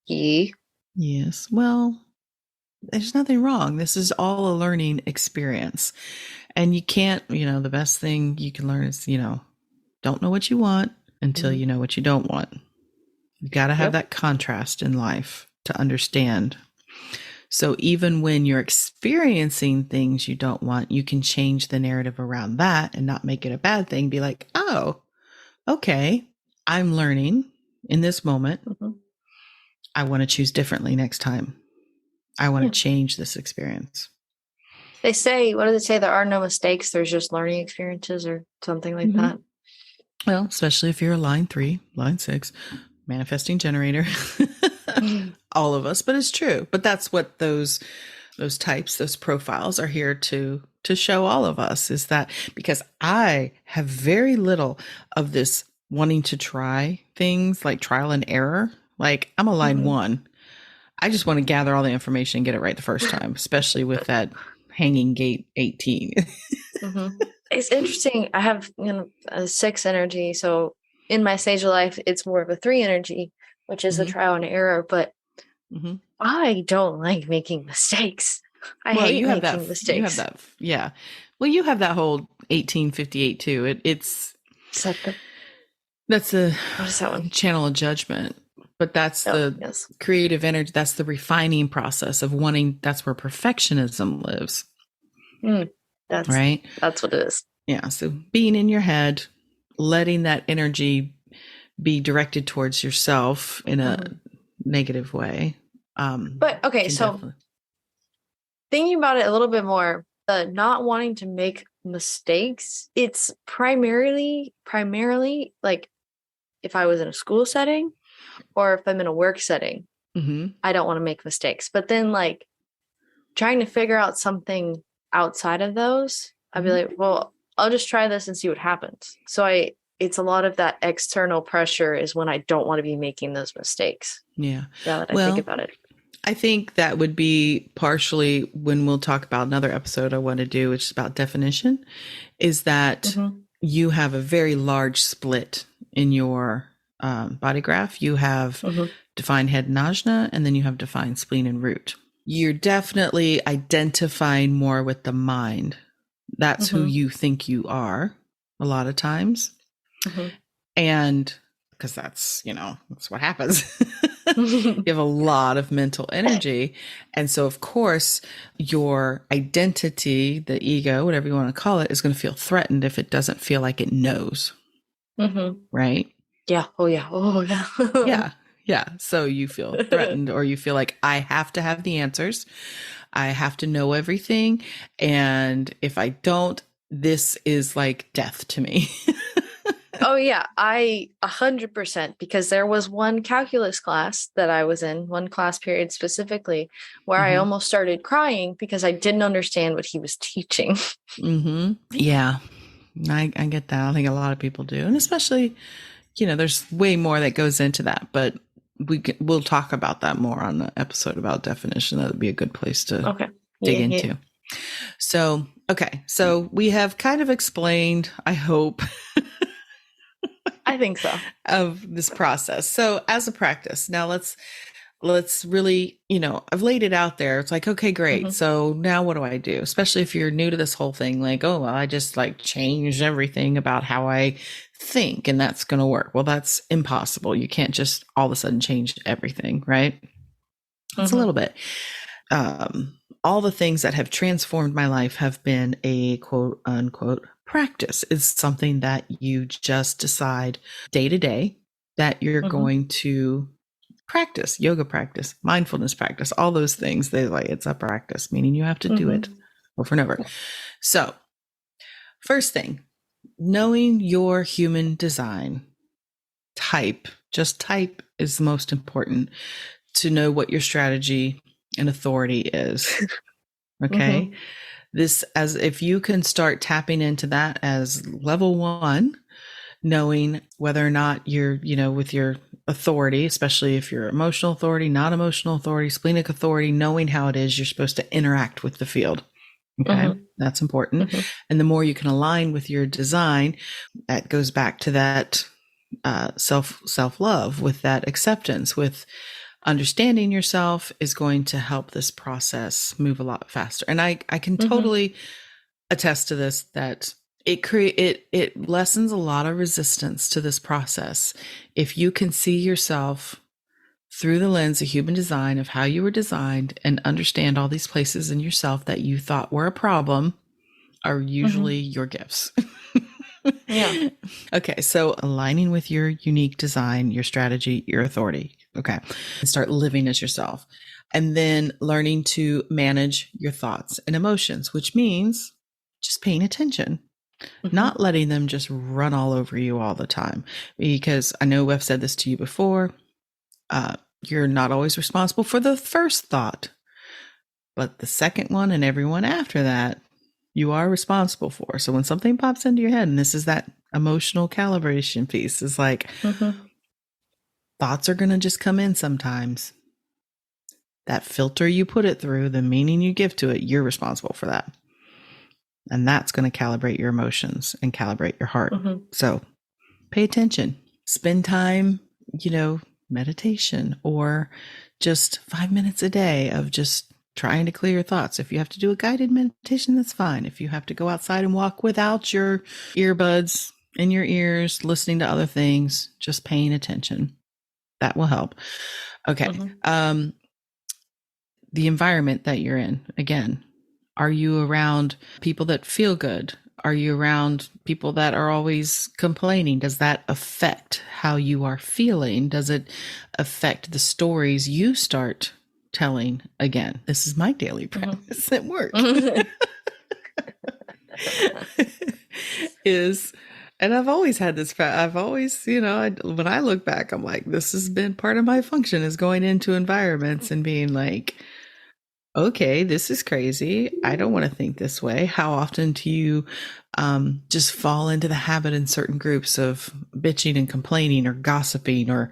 Yes. Well, there's nothing wrong. This is all a learning experience. And you can't, the best thing you can learn is, don't know what you want until you know what you don't want. You got to have that contrast in life to understand. So even when you're experiencing things you don't want, you can change the narrative around that and not make it a bad thing. Be like, oh, okay, I'm learning in this moment. I want to choose differently next time. I want to change this experience. They say, what do they say? There are no mistakes. There's just learning experiences or something like that. Well, especially if you're a line 3, line 6, manifesting generator, all of us, but it's true. But that's what those types, those profiles are here to show all of us, is that because I have very little of this wanting to try things like trial and error. Like I'm a line 1. I just want to gather all the information and get it right the first time, especially with that hanging gate 18. It's interesting. I have a 6 energy. So in my stage of life, it's more of a 3 energy, which is a trial and error. But I don't like making mistakes. I hate making mistakes. You have that. Yeah. Well, you have that whole 1858 too. That's a what is that one? Channel of judgment. But that's the creative energy. That's the refining process of wanting. That's where perfectionism lives. Right. That's what it is. Yeah. So being in your head, letting that energy be directed towards yourself in a negative way. But okay, so thinking about it a little bit more, the not wanting to make mistakes, it's primarily like if I was in a school setting or if I'm in a work setting, I don't want to make mistakes. But then like trying to figure out something outside of those, I'd be like, well, I'll just try this and see what happens. So it's a lot of that external pressure is when I don't want to be making those mistakes. Yeah. Now that I think about it. I think that would be partially when we'll talk about another episode I want to do, which is about definition, is that you have a very large split in your body graph. You have defined head and ajna, and then you have defined spleen and root. You're definitely identifying more with the mind. That's who you think you are a lot of times. And because that's what happens. You have a lot of mental energy. And so, of course, your identity, the ego, whatever you want to call it, is going to feel threatened if it doesn't feel like it knows. Right? Yeah. Oh, yeah. Oh, yeah. Yeah. Yeah. So you feel threatened, or you feel like I have to have the answers. I have to know everything. And if I don't, this is like death to me. Oh, yeah. 100%, because there was one calculus class that I was in, one class period specifically, where I almost started crying because I didn't understand what he was teaching. Yeah, I get that. I think a lot of people do. And especially, there's way more that goes into that, but we'll talk about that more on the episode about definition. That would be a good place to dig into. Yeah. So, okay. So we have kind of explained, I hope, I think so, of this process. So as a practice, now let's really, I've laid it out there. It's like, okay, great. So now what do I do? Especially if you're new to this whole thing, like, oh, well, I just like changed everything about how I think and that's going to work. Well, that's impossible. You can't just all of a sudden change everything, right? It's a little bit. All the things that have transformed my life have been a quote unquote practice. It's something that you just decide day to day that you're going to practice, yoga practice, mindfulness practice, all those things. It's a practice, meaning you have to do it over and over. So, first thing, knowing your human design type, just type is the most important to know what your strategy and authority is. Okay. Mm-hmm. This, as if you can start tapping into that as level one, knowing whether or not you're, with your authority, especially if you're emotional authority, not emotional authority, splenic authority, knowing how it is you're supposed to interact with the field. Okay. Mm-hmm. That's important. Mm-hmm. And the more you can align with your design, that goes back to that self love, with that acceptance, with understanding yourself, is going to help this process move a lot faster. And I can Mm-hmm. totally attest to this, that it lessens a lot of resistance to this process if you can see yourself through the lens of human design, of how you were designed, and understand all these places in yourself that you thought were a problem are usually Mm-hmm. your gifts. Yeah. Okay, so aligning with your unique design, your strategy, your authority. Okay, and start living as yourself. And then learning to manage your thoughts and emotions, which means just paying attention, Mm-hmm. not letting them just run all over you all the time. Because I know I've said this to you before, you're not always responsible for the first thought, but the second one and everyone after that, you are responsible for. So when something pops into your head, and this is that emotional calibration piece, is like, Mm-hmm. thoughts are going to just come in sometimes. That filter you put it through, the meaning you give to it, you're responsible for that. And that's going to calibrate your emotions and calibrate your heart. Mm-hmm. So pay attention, spend time, meditation, or just 5 minutes a day of just trying to clear your thoughts. If you have to do a guided meditation, that's fine. If you have to go outside and walk without your earbuds in your ears, listening to other things, just paying attention, that will help. Okay. Mm-hmm. The environment that you're in, again, are you around people that feel good? Are you around people that are always complaining? Does that affect how you are feeling? Does it affect the stories you start telling? Again, this is my daily practice at work. Mm-hmm. Is, and I've always had this, I've always, when I look back, I'm like, this has been part of my function, is going into environments and being like, okay, this is crazy. I don't want to think this way. How often do you just fall into the habit in certain groups of bitching and complaining or gossiping, or,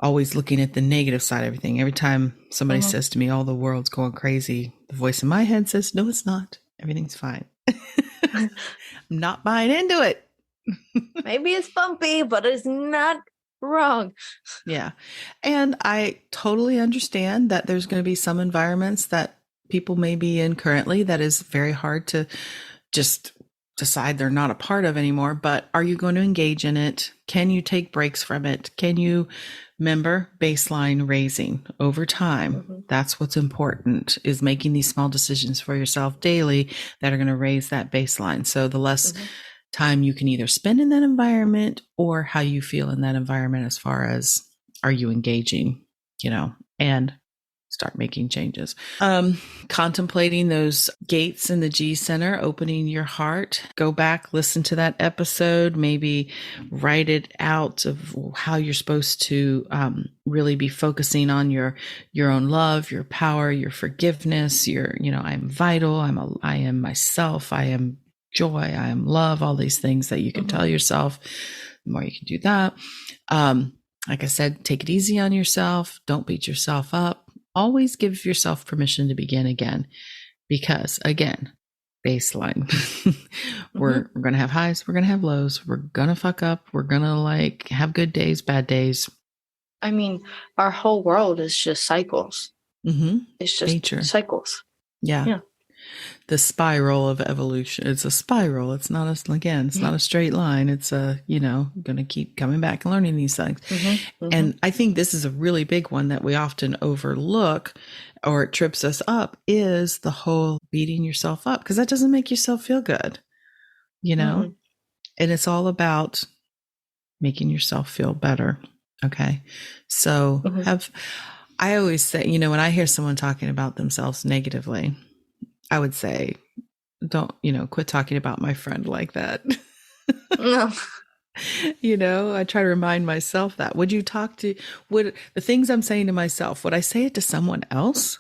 always looking at the negative side of everything? Every time somebody Mm-hmm. says to me, oh, the world's going crazy, the voice in my head says, no, it's not. Everything's fine. I'm not buying into it. Maybe it's bumpy, but it's not wrong. Yeah. And I totally understand that there's going to be some environments that people may be in currently that is very hard to just decide they're not a part of anymore. But are you going to engage in it? Can you take breaks from it? Can you remember baseline raising over time? Mm-hmm. That's what's important, is making these small decisions for yourself daily that are going to raise that baseline. So the less time you can either spend in that environment, or how you feel in that environment, as far as, are you engaging, and start making changes. Contemplating those gates in the G center, opening your heart. Go back, listen to that episode, maybe write it out of how you're supposed to really be focusing on your own love, your power, your forgiveness, your, I'm vital, I am myself, I am joy, I am love, all these things that you can tell yourself. The more you can do that. Like I said, take it easy on yourself. Don't beat yourself up. Always give yourself permission to begin again, because again, baseline. We're going to have highs. We're going to have lows. We're going to fuck up. We're going to have good days, bad days. I mean, our whole world is just cycles. Mm-hmm. It's just nature. cycles. Yeah. Yeah. The spiral of evolution. It's a spiral. It's not a straight line. It's going to keep coming back and learning these things. And I think this is a really big one that we often overlook, or it trips us up, is the whole beating yourself up, because that doesn't make yourself feel good, and it's all about making yourself feel better. Okay. So I always say, when I hear someone talking about themselves negatively, I would say, don't, quit talking about my friend like that. No. I try to remind myself that. Would the things I'm saying to myself, would I say it to someone else?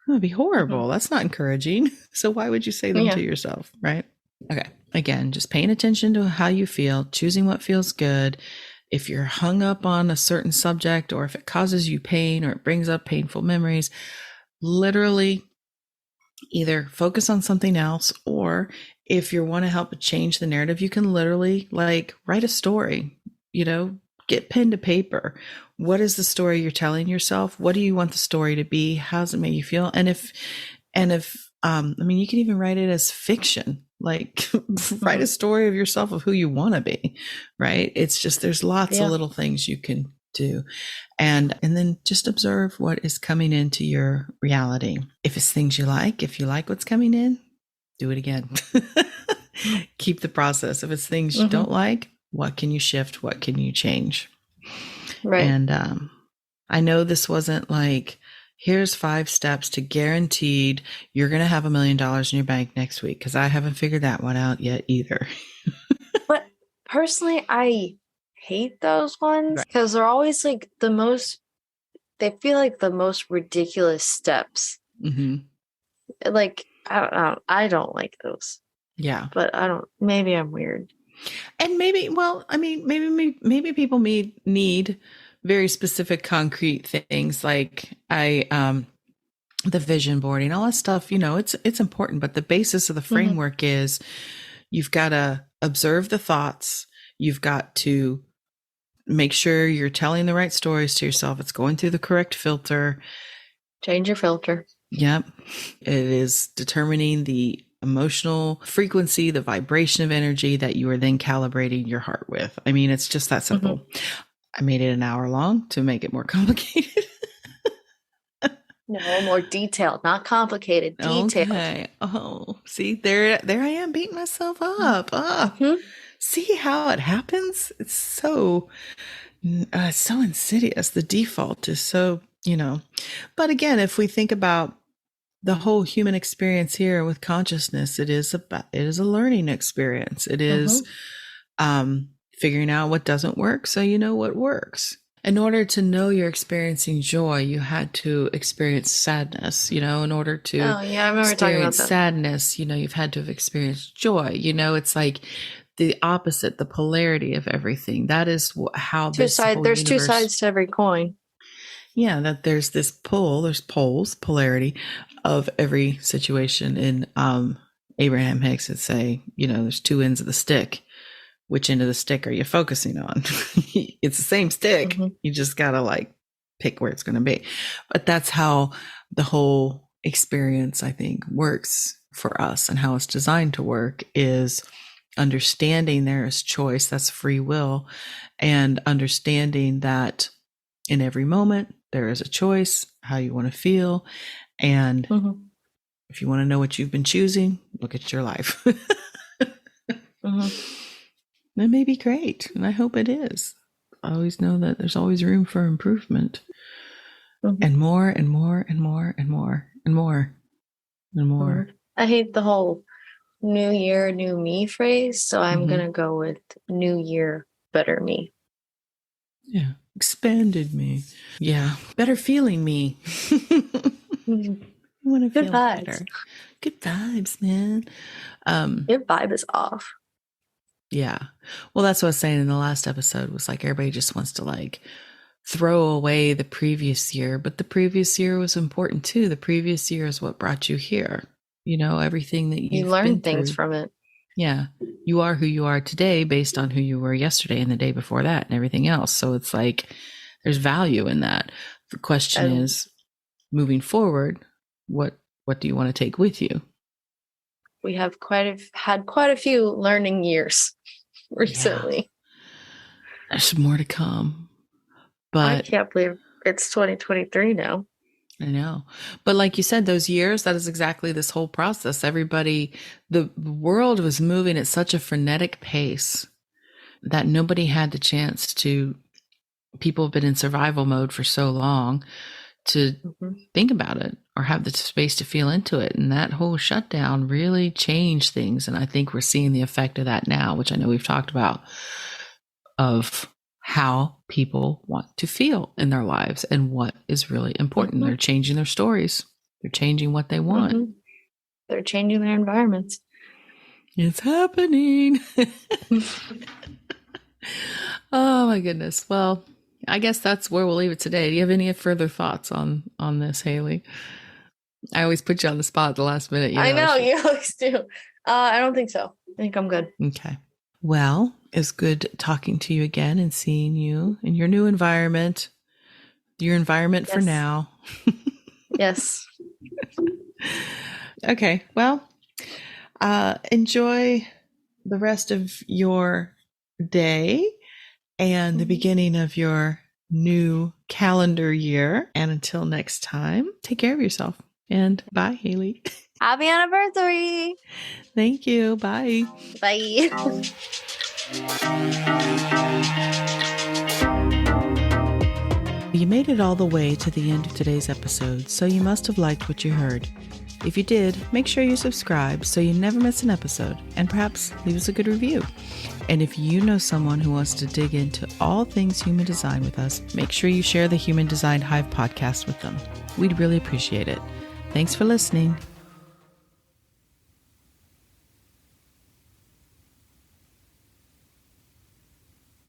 That would be Mhm. horrible. That's not encouraging. So why would you say them to Yeah. yourself, right? Okay. Again, just paying attention to how you feel, choosing what feels good. If you're hung up on a certain subject, or if it causes you pain or it brings up painful memories, literally either focus on something else, or if you want to help change the narrative, you can literally like write a story, get pen to paper. What is the story you're telling yourself? What do you want the story to be? How does it make you feel? I mean, you can even write it as fiction, like write a Mhm. story of yourself of who you want to be, right? It's just, there's lots of Yeah. little things you can do. And then just observe what is coming into your reality. If it's things you like, if you like what's coming in, do it again. Keep the process. If it's things you Hmm. don't like, what can you shift? What can you change? Right. And I know this wasn't like, here's 5 steps to guaranteed you're going to have $1 million in your bank next week, because I haven't figured that one out yet either. But personally, I hate those ones Right. because they're always like the most, they feel like the most ridiculous steps. Mm-hmm. Like, I don't like those, Yeah. but I don't, maybe I'm weird. And maybe, well, I mean, maybe people need very specific concrete things, like the vision boarding, all that stuff. It's important, but the basis of the Hmm. framework is you've got to observe the thoughts. You've got to make sure you're telling the right stories to yourself. It's going through the correct filter. Change your filter. Yep. It is determining the emotional frequency, the vibration of energy that you are then calibrating your heart with. I mean, it's just that Hmm. simple. I made it an hour long to make it more complicated. No, more detailed, not complicated, detailed. Okay. Oh, see, there I am beating myself up. Mm-hmm. See how it happens? It's so insidious. The default is so, But again, if we think about the whole human experience here with consciousness, it is a learning experience. It is Mm-hmm. figuring out what doesn't work so you know what works. In order to know you're experiencing joy, you had to experience sadness. In order to Oh yeah, I remember talking about experience that. sadness, you've had to have experienced joy. It's like the opposite, the polarity of everything. That is how Two this side. whole There's two universe, sides to every coin. yeah, that there's this there's poles, polarity of every situation. In Abraham Hicks would say, there's 2 ends of the stick. Which end of the stick are you focusing on? It's the same stick. Mm-hmm. You just gotta like pick where it's going to be. But that's how the whole experience, I think, works for us, and how it's designed to work is understanding there is choice, that's free will, and understanding that in every moment there is a choice how you want to feel. And Mm-hmm. if you want to know what you've been choosing, look at your life. Mm-hmm. That may be great, and I hope it is. I always know that there's always room for improvement, Mm-hmm. and more and more and more and more and more and Mm-hmm. more. I hate the whole New Year, new me phrase, so I'm Mm-hmm. gonna go with New Year, better me. Yeah, expanded me. Yeah, better feeling me. Mhm. I want to Good feel vibes. better. Good vibes, man. Um, Your vibe is off. yeah. Well, that's what I was saying in the last episode, was like everybody just wants to like throw away the previous year, but the previous year was important too. The previous year is what brought you here. Everything that You you've been learn things through. from it. Yeah. You are who you are today based on who you were yesterday and the day before that and everything else. So it's like there's value in that. The question And is, moving forward, what do you want to take with you? we have had quite a few learning years Yeah. recently. There's more to come. I But can't believe it's 2023 now. I know. But like you said, those years, that is exactly this whole process. The world was moving at such a frenetic pace that nobody had the chance to, people have been in survival mode for so long, to think about it or have the space to feel into it. And that whole shutdown really changed things. And I think we're seeing the effect of that now, which I know we've talked about, of how people want to feel in their lives and what is really important. They're changing their stories. They're changing what they want. They're changing their environments. It's happening. Oh my goodness. Well, I guess that's where we'll leave it today. Do you have any further thoughts on this, Haley? I always put you on the spot at the last minute. I know, you always do. I don't think so. I think I'm good. Okay. Well, it's good talking to you again and seeing you in your new environment. Your environment for now. Yes. Okay. Well, enjoy the rest of your day and the beginning of your new calendar year. And until next time, take care of yourself. And bye, Haley. Happy anniversary. Thank you. Bye. Bye. You made it all the way to the end of today's episode, so you must have liked what you heard. If you did, make sure you subscribe so you never miss an episode, and perhaps leave us a good review. And if you know someone who wants to dig into all things human design with us, make sure you share the Human Design Hive podcast with them. We'd really appreciate it. Thanks for listening.